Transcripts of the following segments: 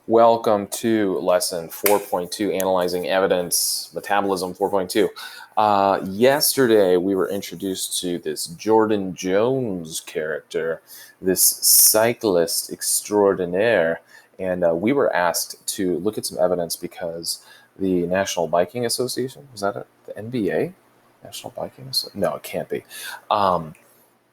Welcome to lesson 4.2, Analyzing Evidence, Metabolism 4.2. Yesterday, we were introduced to this Jordan Jones character, this cyclist extraordinaire, and we were asked to look at some evidence because the National Biking Association, was that it? The NBA? National Biking Association? No, it can't be.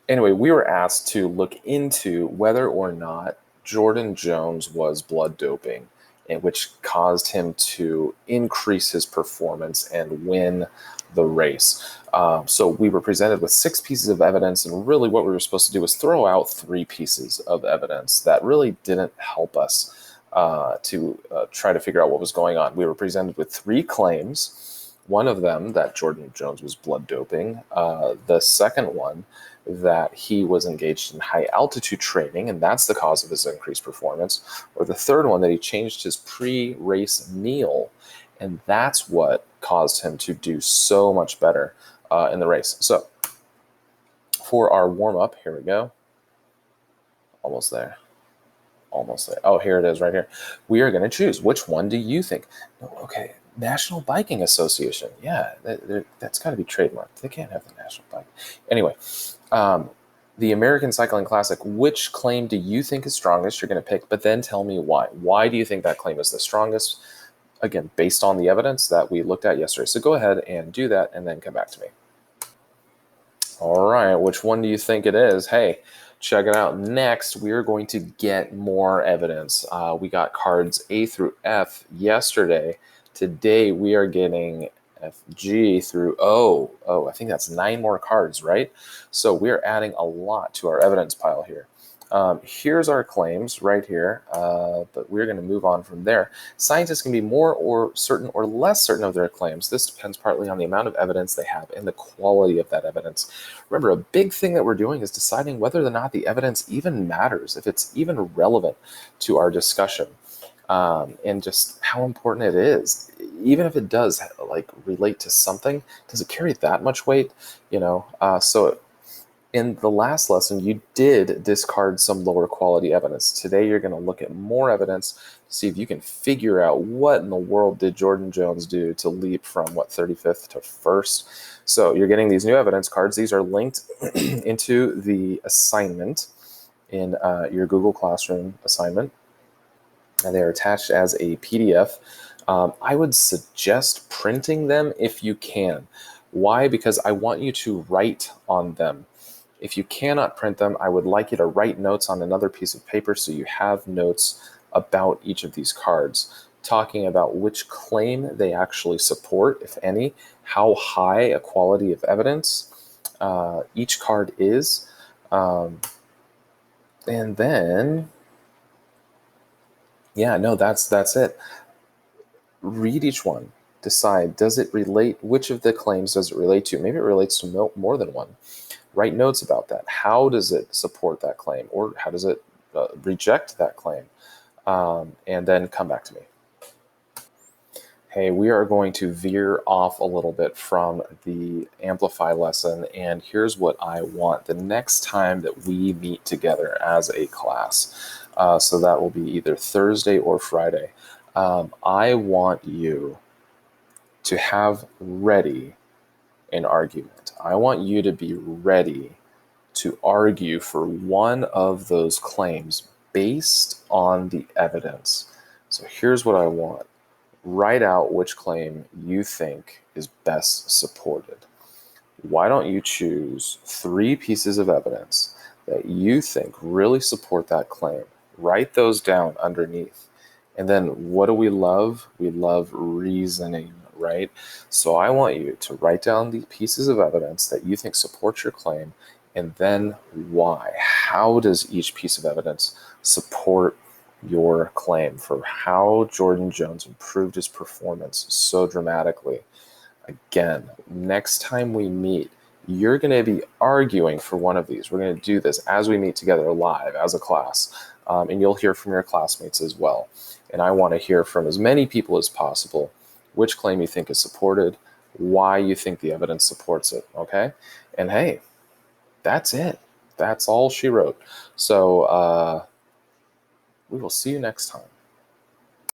Anyway, we were asked to look into whether or not Jordan Jones was blood doping, which caused him to increase his performance and win the race. So we were presented with 6 pieces of evidence, and really what we were supposed to do was throw out 3 pieces of evidence that really didn't help us to try to figure out what was going on. We were presented with 3 claims. One of them, that Jordan Jones was blood doping. The second one, that he was engaged in high altitude training, and that's the cause of his increased performance. Or the third one, that he changed his pre-race meal, and that's what caused him to do so much better in the race. So for our warm-up, here we go. Almost there. Oh, here it is right here. We are going to choose. Which one do you think? Okay, National Biking Association. Yeah, that's got to be trademarked. They can't have the National Bike. Anyway, the American Cycling Classic, which claim do you think is strongest? You're going to pick, but then tell me why. Why do you think that claim is the strongest? Again, based on the evidence that we looked at yesterday. So go ahead and do that and then come back to me. All right, which one do you think it is? Hey, check it out. Next, we're going to get more evidence. We got cards A through F yesterday. Today, we are getting F, G through O. Oh, I think that's 9 more cards, right? So we're adding a lot to our evidence pile here. Here's our claims right here, but we're going to move on from there. Scientists can be more or certain or less certain of their claims. This depends partly on the amount of evidence they have and the quality of that evidence. Remember, a big thing that we're doing is deciding whether or not the evidence even matters, if it's even relevant to our discussion, and just how important it is. Even if it does relate to something, does it carry that much weight? So in the last lesson, you did discard some lower quality evidence. Today, you're going to look at more evidence to see if you can figure out what in the world did Jordan Jones do to leap from, 35th to 1st. So you're getting these new evidence cards. These are linked into the assignment in your Google Classroom assignment, and they are attached as a PDF. I would suggest printing them if you can. Why? Because I want you to write on them. If you cannot print them, I would like you to write notes on another piece of paper so you have notes about each of these cards, talking about which claim they actually support, if any, how high a quality of evidence each card is, and then, that's it. Read each one. Decide, does it relate, which of the claims does it relate to? Maybe it relates to more than one. Write notes about that. How does it support that claim, or how does it reject that claim? And then come back to me. Hey, we are going to veer off a little bit from the Amplify lesson, and here's what I want the next time that we meet together as a class. So that will be either Thursday or Friday. I want you to have ready an argument. I want you to be ready to argue for one of those claims based on the evidence. So here's what I want. Write out which claim you think is best supported. Why don't you choose 3 pieces of evidence that you think really support that claim? Write those down underneath. And then what do we love? We love reasoning, right? So I want you to write down the pieces of evidence that you think support your claim, and then why. How does each piece of evidence support your claim for how Jordan Jones improved his performance so dramatically? Again, next time we meet, you're going to be arguing for one of these. We're going to do this as we meet together live as a class, and you'll hear from your classmates as well. And I want to hear from as many people as possible which claim you think is supported, why you think the evidence supports it, okay? And hey, that's it. That's all she wrote. So we will see you next time.